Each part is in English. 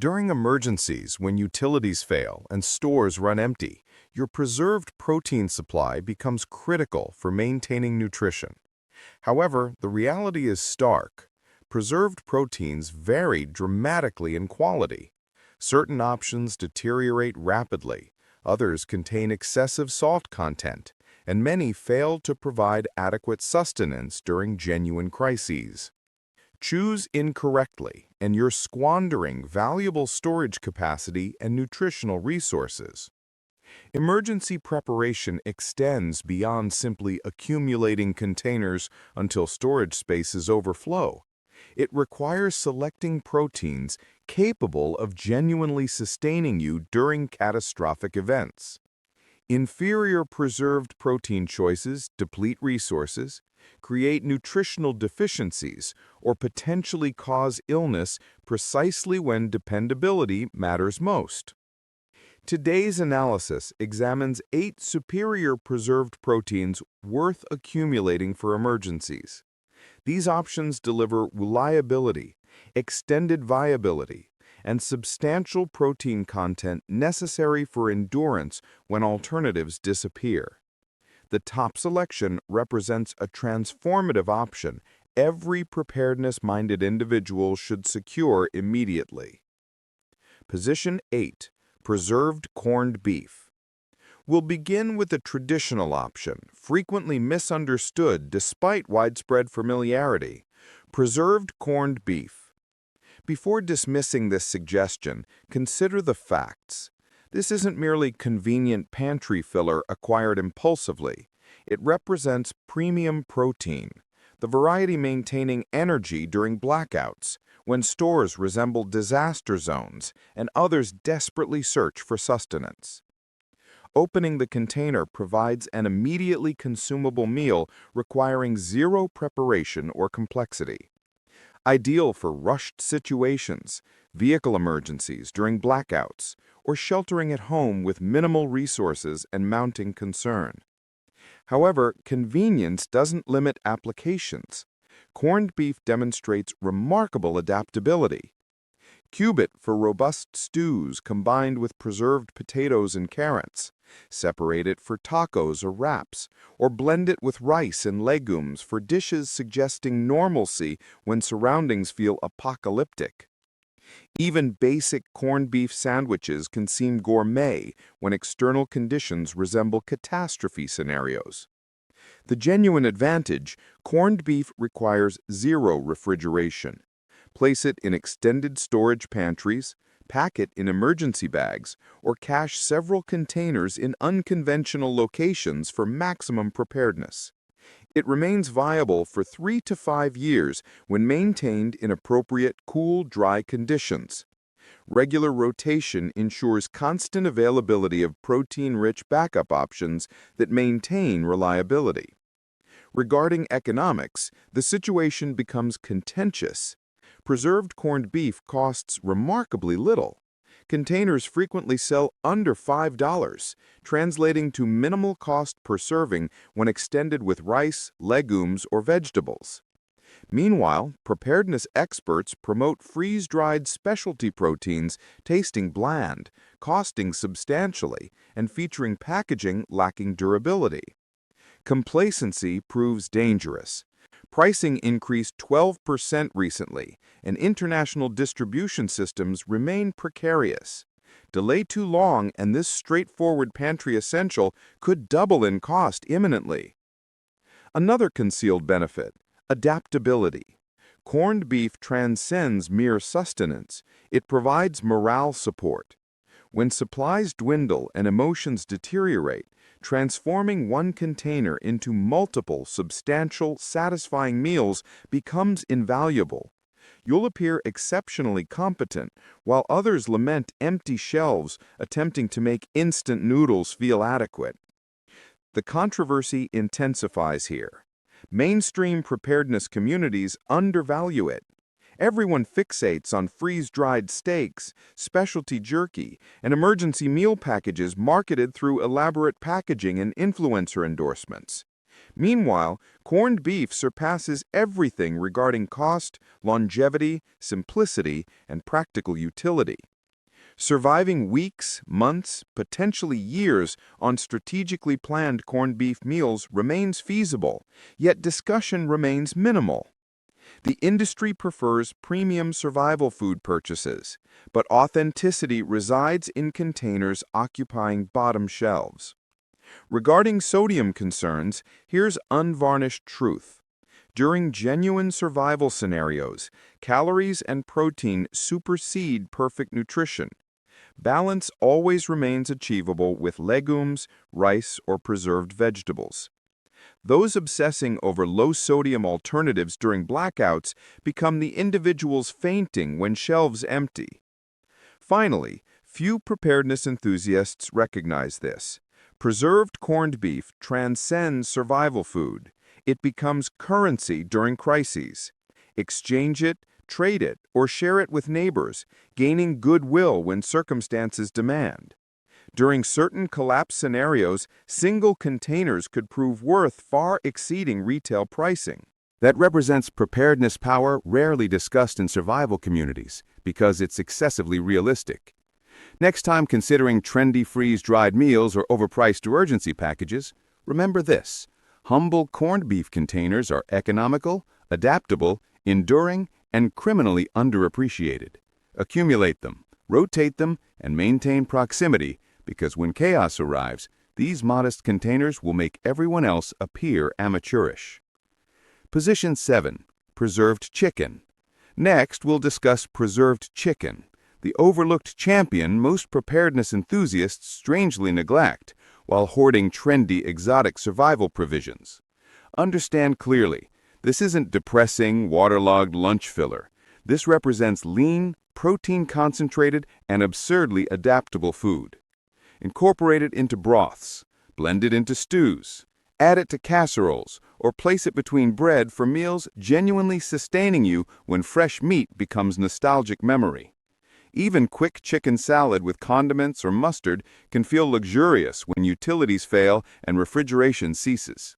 During emergencies, when utilities fail and stores run empty, your preserved protein supply becomes critical for maintaining nutrition. However, the reality is stark. Preserved proteins vary dramatically in quality. Certain options deteriorate rapidly, others contain excessive salt content, and many fail to provide adequate sustenance during genuine crises. Choose incorrectly, and you're squandering valuable storage capacity and nutritional resources. Emergency preparation extends beyond simply accumulating containers until storage spaces overflow. It requires selecting proteins capable of genuinely sustaining you during catastrophic events. Inferior preserved protein choices deplete resources, create nutritional deficiencies, or potentially cause illness precisely when dependability matters most. Today's analysis examines 8 superior preserved proteins worth accumulating for emergencies. These options deliver reliability, extended viability, and substantial protein content necessary for endurance when alternatives disappear. The top selection represents a transformative option every preparedness-minded individual should secure immediately. Position 8. Preserved corned beef. We'll begin with a traditional option, frequently misunderstood despite widespread familiarity: preserved corned beef. Before dismissing this suggestion, consider the facts. This isn't merely convenient pantry filler acquired impulsively. It represents premium protein, the variety maintaining energy during blackouts, when stores resemble disaster zones and others desperately search for sustenance. Opening the container provides an immediately consumable meal requiring zero preparation or complexity. Ideal for rushed situations, vehicle emergencies during blackouts, or sheltering at home with minimal resources and mounting concern. However, convenience doesn't limit applications. Corned beef demonstrates remarkable adaptability. Cube it for robust stews combined with preserved potatoes and carrots. Separate it for tacos or wraps, or blend it with rice and legumes for dishes suggesting normalcy when surroundings feel apocalyptic. Even basic corned beef sandwiches can seem gourmet when external conditions resemble catastrophe scenarios. The genuine advantage: corned beef requires zero refrigeration. Place it in extended storage pantries, pack it in emergency bags, or cache several containers in unconventional locations for maximum preparedness. It remains viable for 3 to 5 years when maintained in appropriate cool, dry conditions. Regular rotation ensures constant availability of protein-rich backup options that maintain reliability. Regarding economics, the situation becomes contentious. Preserved corned beef costs remarkably little. Containers frequently sell under $5, translating to minimal cost per serving when extended with rice, legumes, or vegetables. Meanwhile, preparedness experts promote freeze-dried specialty proteins tasting bland, costing substantially, and featuring packaging lacking durability. Complacency proves dangerous. Pricing increased 12% recently, and international distribution systems remain precarious. Delay too long, and this straightforward pantry essential could double in cost imminently. Another concealed benefit: adaptability. Corned beef transcends mere sustenance. It provides morale support. When supplies dwindle and emotions deteriorate, transforming one container into multiple, substantial, satisfying meals becomes invaluable. You'll appear exceptionally competent, while others lament empty shelves attempting to make instant noodles feel adequate. The controversy intensifies here. Mainstream preparedness communities undervalue it. Everyone fixates on freeze-dried steaks, specialty jerky, and emergency meal packages marketed through elaborate packaging and influencer endorsements. Meanwhile, corned beef surpasses everything regarding cost, longevity, simplicity, and practical utility. Surviving weeks, months, potentially years on strategically planned corned beef meals remains feasible, yet discussion remains minimal. The industry prefers premium survival food purchases, but authenticity resides in containers occupying bottom shelves. Regarding sodium concerns, here's unvarnished truth. During genuine survival scenarios, calories and protein supersede perfect nutrition. Balance always remains achievable with legumes, rice, or preserved vegetables. Those obsessing over low-sodium alternatives during blackouts become the individuals fainting when shelves empty. Finally, few preparedness enthusiasts recognize this. Preserved corned beef transcends survival food. It becomes currency during crises. Exchange it, trade it, or share it with neighbors, gaining goodwill when circumstances demand. During certain collapse scenarios, single containers could prove worth far exceeding retail pricing. That represents preparedness power rarely discussed in survival communities because it's excessively realistic. Next time considering trendy freeze-dried meals or overpriced emergency packages, remember this: humble corned beef containers are economical, adaptable, enduring, and criminally underappreciated. Accumulate them, rotate them, and maintain proximity, because when chaos arrives, these modest containers will make everyone else appear amateurish. Position 7. Preserved chicken. Next, we'll discuss preserved chicken, the overlooked champion most preparedness enthusiasts strangely neglect while hoarding trendy exotic survival provisions. Understand clearly, this isn't depressing, waterlogged lunch filler. This represents lean, protein-concentrated, and absurdly adaptable food. Incorporate it into broths, blend it into stews, add it to casseroles, or place it between bread for meals genuinely sustaining you when fresh meat becomes nostalgic memory. Even quick chicken salad with condiments or mustard can feel luxurious when utilities fail and refrigeration ceases.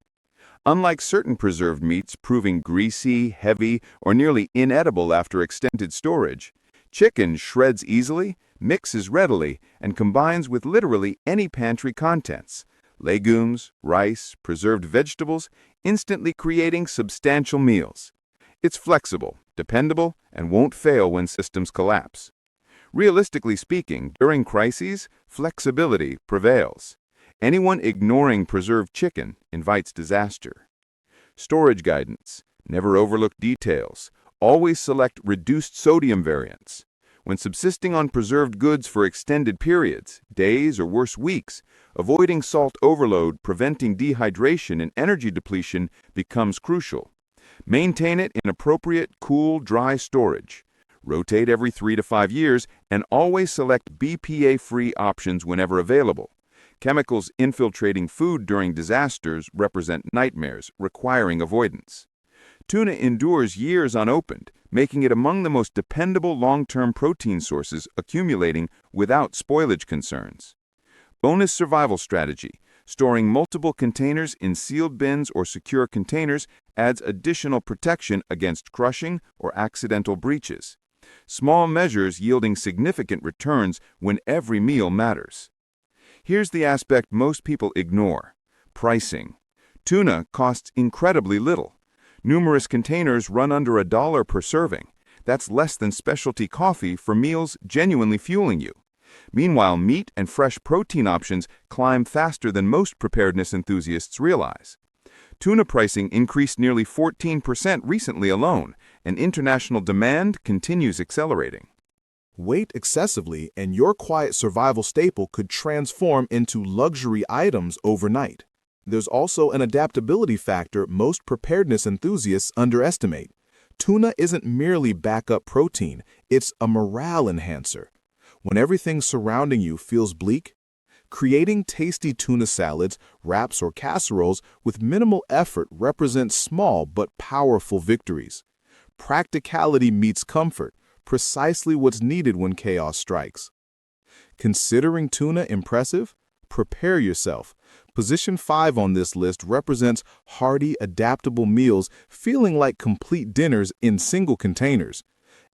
Unlike certain preserved meats proving greasy, heavy, or nearly inedible after extended storage, chicken shreds easily, mixes readily, and combines with literally any pantry contents: legumes, rice, preserved vegetables, instantly creating substantial meals. It's flexible, dependable, and won't fail when systems collapse. Realistically speaking, during crises, flexibility prevails. Anyone ignoring preserved chicken invites disaster. Storage guidance: never overlook details. Always select reduced sodium variants. When subsisting on preserved goods for extended periods, days or worse weeks, avoiding salt overload, preventing dehydration and energy depletion becomes crucial. Maintain it in appropriate, cool, dry storage. Rotate every 3 to 5 years and always select BPA-free options whenever available. Chemicals infiltrating food during disasters represent nightmares, requiring avoidance. Tuna endures years unopened, making it among the most dependable long-term protein sources, accumulating without spoilage concerns. Bonus survival strategy: storing multiple containers in sealed bins or secure containers adds additional protection against crushing or accidental breaches. Small measures yielding significant returns when every meal matters. Here's the aspect most people ignore: pricing. Tuna costs incredibly little. Numerous containers run under $1 per serving. That's less than specialty coffee for meals genuinely fueling you. Meanwhile, meat and fresh protein options climb faster than most preparedness enthusiasts realize. Tuna pricing increased nearly 14% recently alone, and international demand continues accelerating. Wait excessively, and your quiet survival staple could transform into luxury items overnight. There's also an adaptability factor most preparedness enthusiasts underestimate. Tuna isn't merely backup protein, it's a morale enhancer. When everything surrounding you feels bleak, creating tasty tuna salads, wraps, or casseroles with minimal effort represents small but powerful victories. Practicality meets comfort, precisely what's needed when chaos strikes. Considering tuna impressive? Prepare yourself. Position 5 on this list represents hearty, adaptable meals feeling like complete dinners in single containers.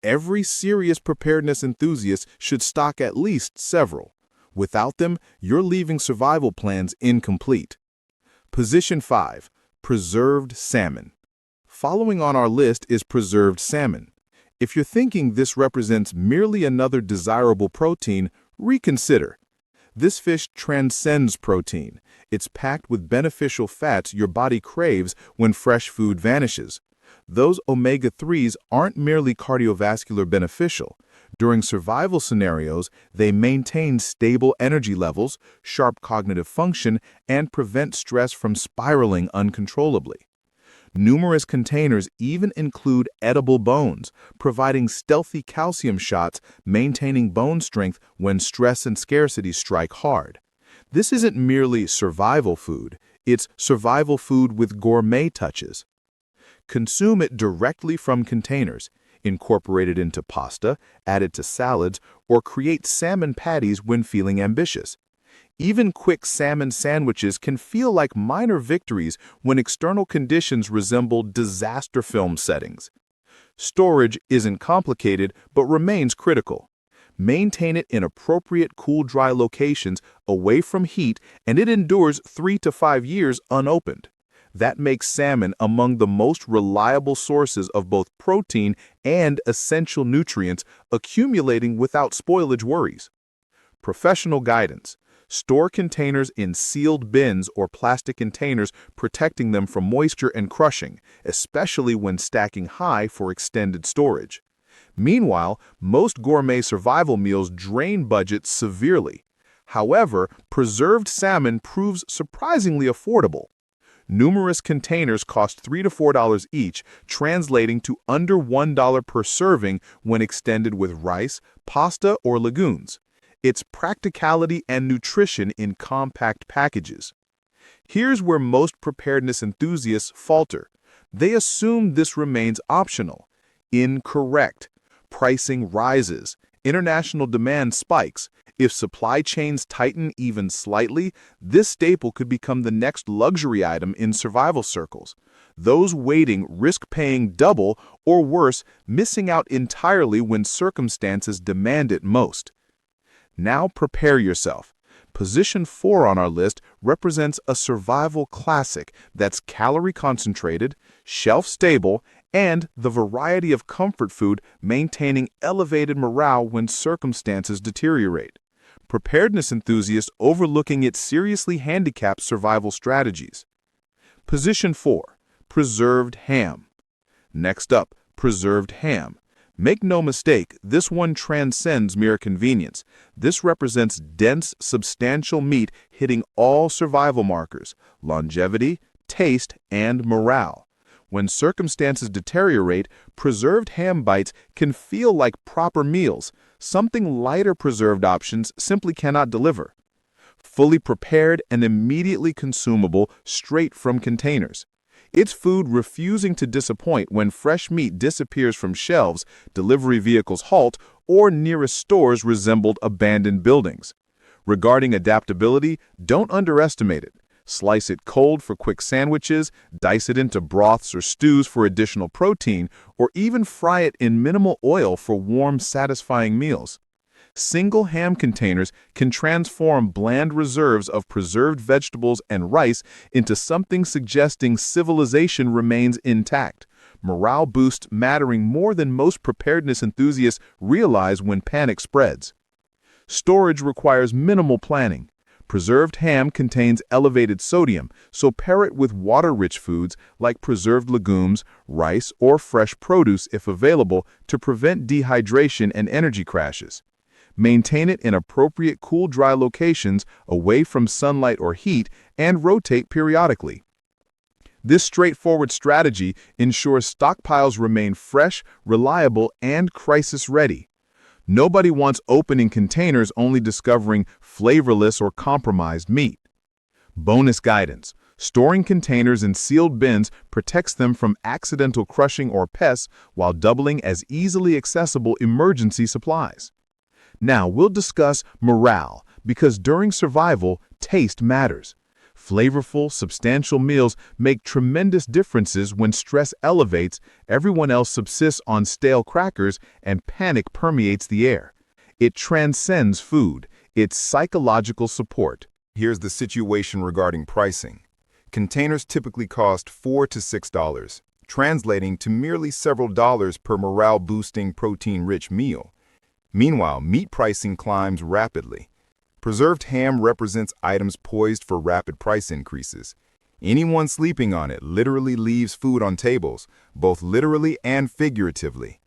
Every serious preparedness enthusiast should stock at least several. Without them, you're leaving survival plans incomplete. Position 5. Preserved salmon. Following on our list is preserved salmon. If you're thinking this represents merely another desirable protein, reconsider. This fish transcends protein. It's packed with beneficial fats your body craves when fresh food vanishes. Those omega-3s aren't merely cardiovascular beneficial. During survival scenarios, they maintain stable energy levels, sharp cognitive function, and prevent stress from spiraling uncontrollably. Numerous containers even include edible bones, providing stealthy calcium shots, maintaining bone strength when stress and scarcity strike hard. This isn't merely survival food, it's survival food with gourmet touches. Consume it directly from containers, incorporate it into pasta, add it to salads, or create salmon patties when feeling ambitious. Even quick salmon sandwiches can feel like minor victories when external conditions resemble disaster film settings. Storage isn't complicated but remains critical. Maintain it in appropriate cool, dry locations away from heat, and it endures 3 to 5 years unopened. That makes salmon among the most reliable sources of both protein and essential nutrients, accumulating without spoilage worries. Professional guidance. Store containers in sealed bins or plastic containers, protecting them from moisture and crushing, especially when stacking high for extended storage. Meanwhile, most gourmet survival meals drain budgets severely. However, preserved salmon proves surprisingly affordable. Numerous containers cost $3 to $4 each, translating to under $1 per serving when extended with rice, pasta, or legumes. It's practicality and nutrition in compact packages. Here's where most preparedness enthusiasts falter. They assume this remains optional. Incorrect. Pricing rises. International demand spikes. If supply chains tighten even slightly, this staple could become the next luxury item in survival circles. Those waiting risk paying double, or worse, missing out entirely when circumstances demand it most. Now prepare yourself. Position 4 on our list represents a survival classic that's calorie-concentrated, shelf-stable, and the variety of comfort food maintaining elevated morale when circumstances deteriorate. Preparedness enthusiasts overlooking it seriously handicap survival strategies. Position 4. Preserved ham. Next up, preserved ham. Make no mistake, this one transcends mere convenience. This represents dense, substantial meat hitting all survival markers: longevity, taste, and morale. When circumstances deteriorate, preserved ham bites can feel like proper meals. Something lighter preserved options simply cannot deliver. Fully prepared and immediately consumable straight from containers. It's food refusing to disappoint when fresh meat disappears from shelves, delivery vehicles halt, or nearest stores resembled abandoned buildings. Regarding adaptability, don't underestimate it. Slice it cold for quick sandwiches, dice it into broths or stews for additional protein, or even fry it in minimal oil for warm, satisfying meals. Single ham containers can transform bland reserves of preserved vegetables and rice into something suggesting civilization remains intact. Morale boost mattering more than most preparedness enthusiasts realize when panic spreads. Storage requires minimal planning. Preserved ham contains elevated sodium, so pair it with water-rich foods like preserved legumes, rice, or fresh produce if available to prevent dehydration and energy crashes. Maintain it in appropriate cool, dry locations away from sunlight or heat, and rotate periodically. This straightforward strategy ensures stockpiles remain fresh, reliable, and crisis-ready. Nobody wants opening containers only discovering flavorless or compromised meat. Bonus guidance. Storing containers in sealed bins protects them from accidental crushing or pests while doubling as easily accessible emergency supplies. Now, we'll discuss morale, because during survival, taste matters. Flavorful, substantial meals make tremendous differences when stress elevates, everyone else subsists on stale crackers, and panic permeates the air. It transcends food. It's psychological support. Here's the situation regarding pricing. Containers typically cost $4 to $6, translating to merely several dollars per morale-boosting, protein-rich meal. Meanwhile, meat pricing climbs rapidly. Preserved ham represents items poised for rapid price increases. Anyone sleeping on it literally leaves food on tables, both literally and figuratively.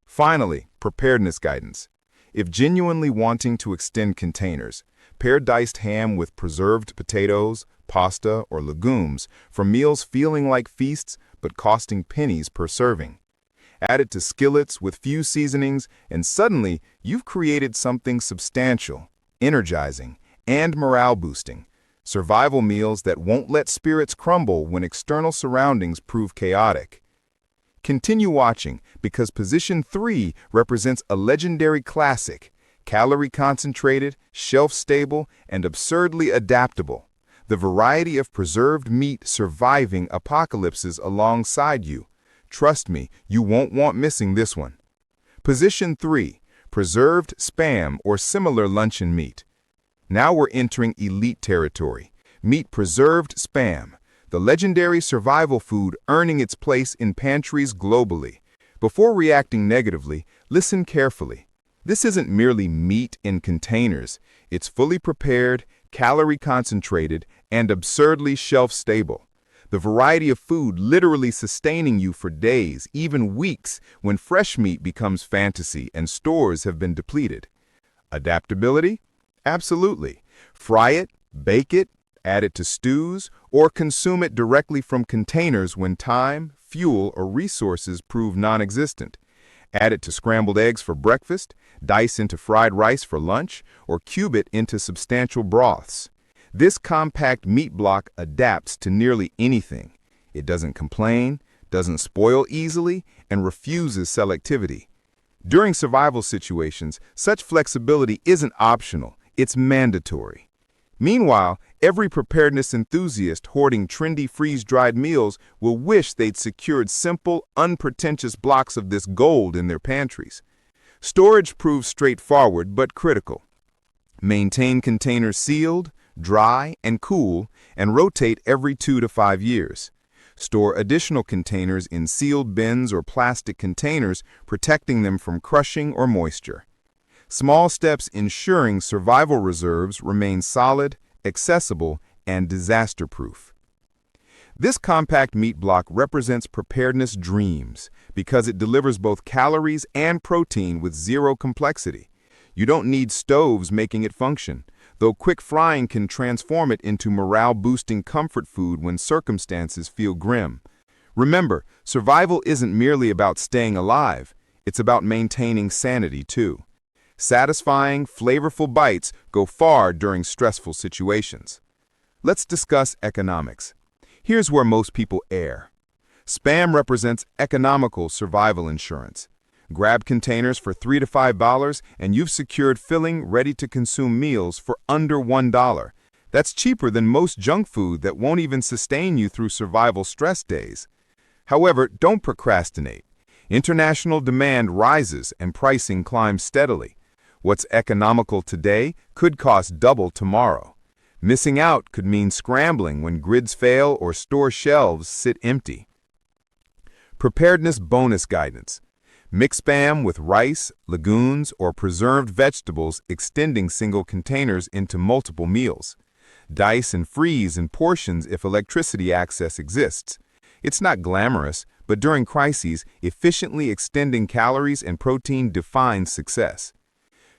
Finally, preparedness guidance. If genuinely wanting to extend containers, pair diced ham with preserved potatoes, pasta, or legumes for meals feeling like feasts but costing pennies per serving. Add it to skillets with few seasonings, and suddenly you've created something substantial, energizing, and morale-boosting. Survival meals that won't let spirits crumble when external surroundings prove chaotic. Continue watching because Position 3 represents a legendary classic, calorie-concentrated, shelf-stable, and absurdly adaptable. The variety of preserved meat surviving apocalypses alongside you. Trust me, you won't want missing this one. Position 3. Preserved Spam or similar luncheon meat. Now we're entering elite territory. Meet preserved Spam, the legendary survival food earning its place in pantries globally. Before reacting negatively, listen carefully. This isn't merely meat in containers. It's fully prepared, calorie-concentrated, and absurdly shelf-stable. The variety of food literally sustaining you for days, even weeks, when fresh meat becomes fantasy and stores have been depleted. Adaptability? Absolutely. Fry it, bake it, add it to stews, or consume it directly from containers when time, fuel, or resources prove non-existent. Add it to scrambled eggs for breakfast, dice into fried rice for lunch, or cube it into substantial broths. This compact meat block adapts to nearly anything. It doesn't complain, doesn't spoil easily, and refuses selectivity. During survival situations, such flexibility isn't optional, it's mandatory. Meanwhile, every preparedness enthusiast hoarding trendy freeze-dried meals will wish they'd secured simple, unpretentious blocks of this gold in their pantries. Storage proves straightforward but critical. Maintain containers sealed, dry, and cool, and rotate every 2 to 5 years. Store additional containers in sealed bins or plastic containers, protecting them from crushing or moisture. Small steps ensuring survival reserves remain solid, accessible, and disaster-proof. This compact meat block represents preparedness dreams because it delivers both calories and protein with zero complexity. You don't need stoves making it function, though quick frying can transform it into morale-boosting comfort food when circumstances feel grim. Remember, survival isn't merely about staying alive, it's about maintaining sanity too. Satisfying, flavorful bites go far during stressful situations. Let's discuss economics. Here's where most people err. Spam represents economical survival insurance. Grab containers for $3 to $5 and you've secured filling, ready-to-consume meals for under $1. That's cheaper than most junk food that won't even sustain you through survival stress days. However, don't procrastinate. International demand rises and pricing climbs steadily. What's economical today could cost double tomorrow. Missing out could mean scrambling when grids fail or store shelves sit empty. Preparedness bonus guidance. Mix Spam with rice, legumes, or preserved vegetables, extending single containers into multiple meals. Dice and freeze in portions if electricity access exists. It's not glamorous, but during crises, efficiently extending calories and protein defines success.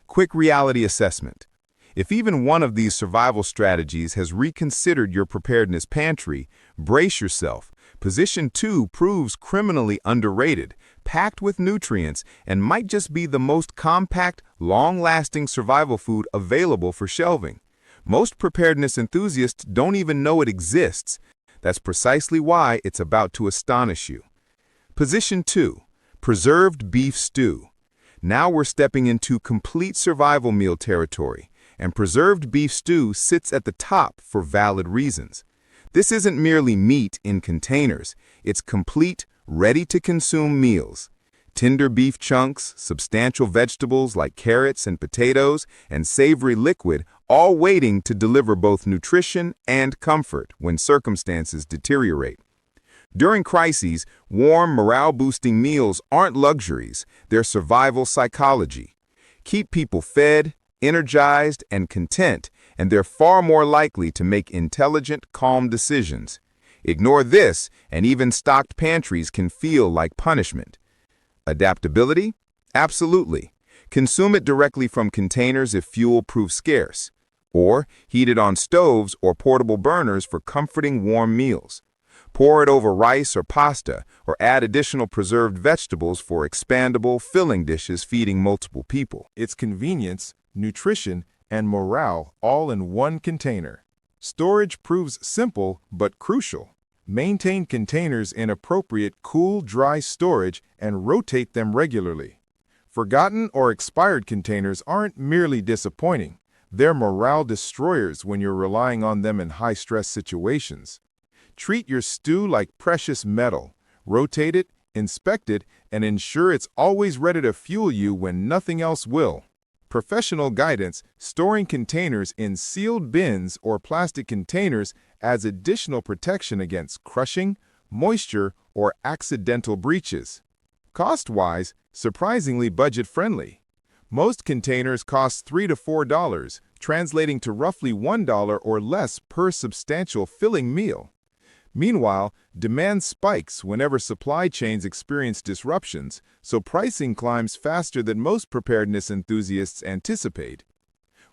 Quick reality assessment. If even one of these survival strategies has reconsidered your preparedness pantry, brace yourself. Position 2 proves criminally underrated, packed with nutrients, and might just be the most compact, long-lasting survival food available for shelving. Most preparedness enthusiasts don't even know it exists. That's precisely why it's about to astonish you. Position 2. Preserved beef stew. Now we're stepping into complete survival meal territory. and preserved beef stew sits at the top for valid reasons. This isn't merely meat in containers, it's complete, ready-to-consume meals. Tender beef chunks, substantial vegetables like carrots and potatoes, and savory liquid, all waiting to deliver both nutrition and comfort when circumstances deteriorate. During crises, warm, morale-boosting meals aren't luxuries, they're survival psychology. Keep people fed, energized, and content, and they're far more likely to make intelligent, calm decisions. Ignore this, and even stocked pantries can feel like punishment. Adaptability? Absolutely. Consume it directly from containers if fuel proves scarce, or heat it on stoves or portable burners for comforting warm meals. Pour it over rice or pasta, or add additional preserved vegetables for expandable, filling dishes feeding multiple people. It's convenience, nutrition, and morale all in one container. Storage proves simple but crucial. Maintain containers in appropriate cool, dry storage and rotate them regularly. Forgotten or expired containers aren't merely disappointing. They're morale destroyers when you're relying on them in high-stress situations. Treat your stew like precious metal. Rotate it, inspect it, and ensure it's always ready to fuel you when nothing else will. Professional guidance: storing containers in sealed bins or plastic containers adds additional protection against crushing, moisture, or accidental breaches. Cost-wise, surprisingly budget-friendly. Most containers cost $3 to $4, translating to roughly $1 or less per substantial filling meal. Meanwhile, demand spikes whenever supply chains experience disruptions, so pricing climbs faster than most preparedness enthusiasts anticipate.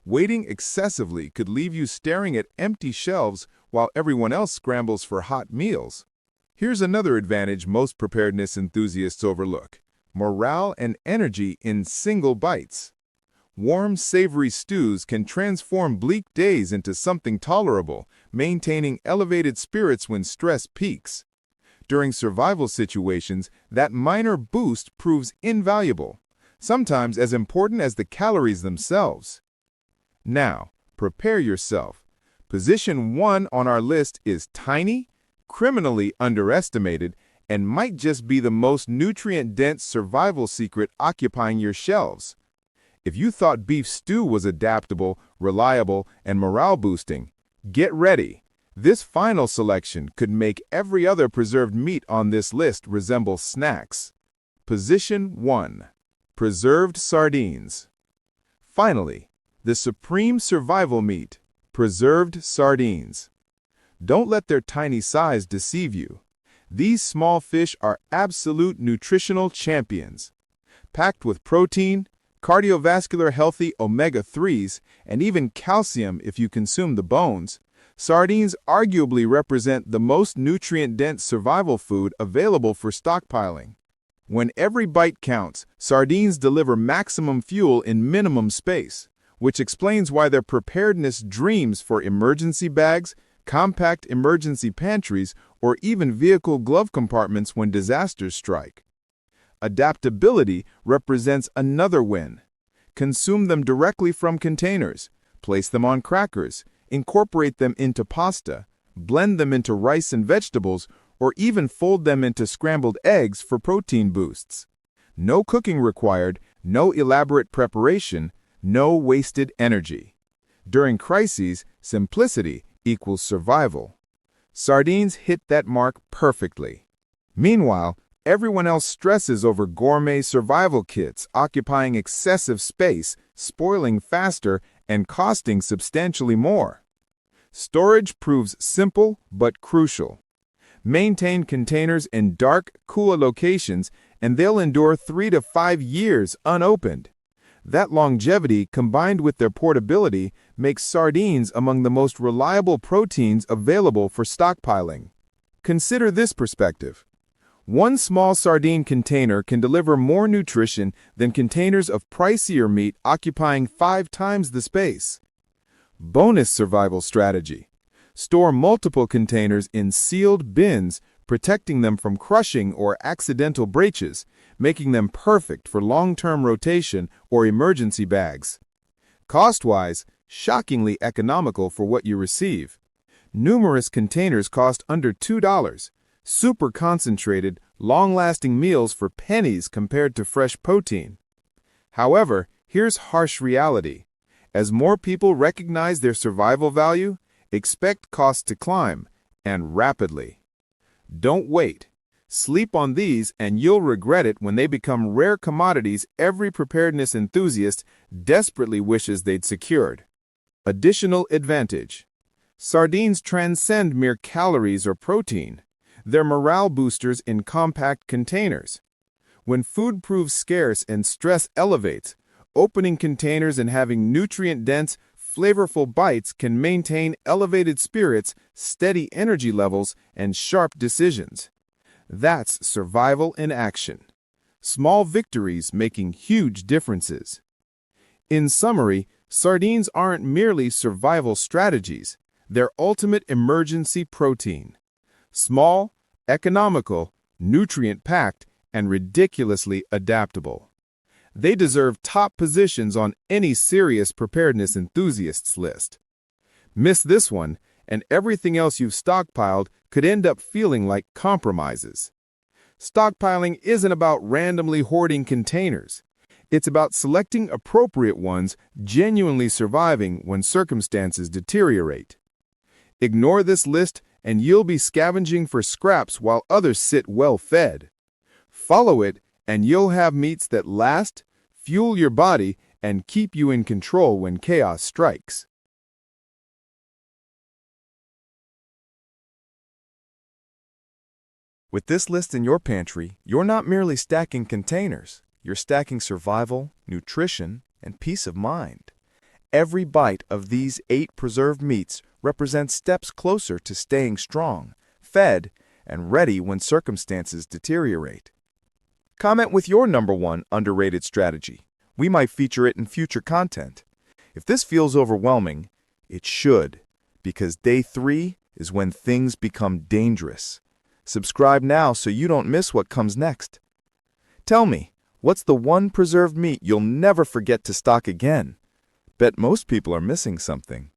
Waiting excessively could leave you staring at empty shelves while everyone else scrambles for hot meals. Here's another advantage most preparedness enthusiasts overlook: morale and energy in single bites. Warm, savory stews can transform bleak days into something tolerable, maintaining elevated spirits when stress peaks. During survival situations, that minor boost proves invaluable, sometimes as important as the calories themselves. Now, prepare yourself. Position 1 on our list is tiny, criminally underestimated, and might just be the most nutrient-dense survival secret occupying your shelves. If you thought beef stew was adaptable, reliable, and morale-boosting, get ready. This final selection could make every other preserved meat on this list resemble snacks. Position 1. Preserved sardines. Finally, the supreme survival meat, preserved sardines. Don't let their tiny size deceive you. These small fish are absolute nutritional champions. Packed with protein, cardiovascular healthy omega-3s, and even calcium if you consume the bones, sardines arguably represent the most nutrient-dense survival food available for stockpiling. When every bite counts, sardines deliver maximum fuel in minimum space, which explains why they're preparedness dreams for emergency bags, compact emergency pantries, or even vehicle glove compartments when disasters strike. Adaptability represents another win. Consume them directly from containers, place them on crackers, incorporate them into pasta, blend them into rice and vegetables, or even fold them into scrambled eggs for protein boosts. No cooking required, no elaborate preparation, no wasted energy. During crises, simplicity equals survival. Sardines hit that mark perfectly. Meanwhile, everyone else stresses over gourmet survival kits occupying excessive space, spoiling faster, and costing substantially more. Storage proves simple but crucial. Maintain containers in dark, cool locations, and they'll endure 3 to 5 years unopened. That longevity, combined with their portability, makes sardines among the most reliable proteins available for stockpiling. Consider this perspective. One small sardine container can deliver more nutrition than containers of pricier meat occupying 5 times the space. Bonus survival strategy: store multiple containers in sealed bins, protecting them from crushing or accidental breaches, making them perfect for long-term rotation or emergency bags. Cost-wise, shockingly economical for what you receive. Numerous containers cost under $2. Super concentrated, long-lasting meals for pennies compared to fresh protein. However, here's harsh reality. As more people recognize their survival value, expect costs to climb, and rapidly. Don't wait. Sleep on these and you'll regret it when they become rare commodities every preparedness enthusiast desperately wishes they'd secured. Additional advantage. Sardines transcend mere calories or protein. They're morale boosters in compact containers. When food proves scarce and stress elevates, opening containers and having nutrient-dense, flavorful bites can maintain elevated spirits, steady energy levels, and sharp decisions. That's survival in action. Small victories making huge differences. In summary, sardines aren't merely survival strategies. They're ultimate emergency protein. Small, economical, nutrient-packed, and ridiculously adaptable. They deserve top positions on any serious preparedness enthusiast's list. Miss this one, and everything else you've stockpiled could end up feeling like compromises. Stockpiling isn't about randomly hoarding containers. It's about selecting appropriate ones, genuinely surviving when circumstances deteriorate. Ignore this list and you'll be scavenging for scraps while others sit well-fed. Follow it and you'll have meats that last, fuel your body, and keep you in control when chaos strikes. With this list in your pantry, you're not merely stacking containers. You're stacking survival, nutrition, and peace of mind. Every bite of these 8 preserved meats represents steps closer to staying strong, fed, and ready when circumstances deteriorate. Comment with your #1 underrated strategy. We might feature it in future content. If this feels overwhelming, it should, because day 3 is when things become dangerous. Subscribe now so you don't miss what comes next. Tell me, what's the one preserved meat you'll never forget to stock again? Bet most people are missing something.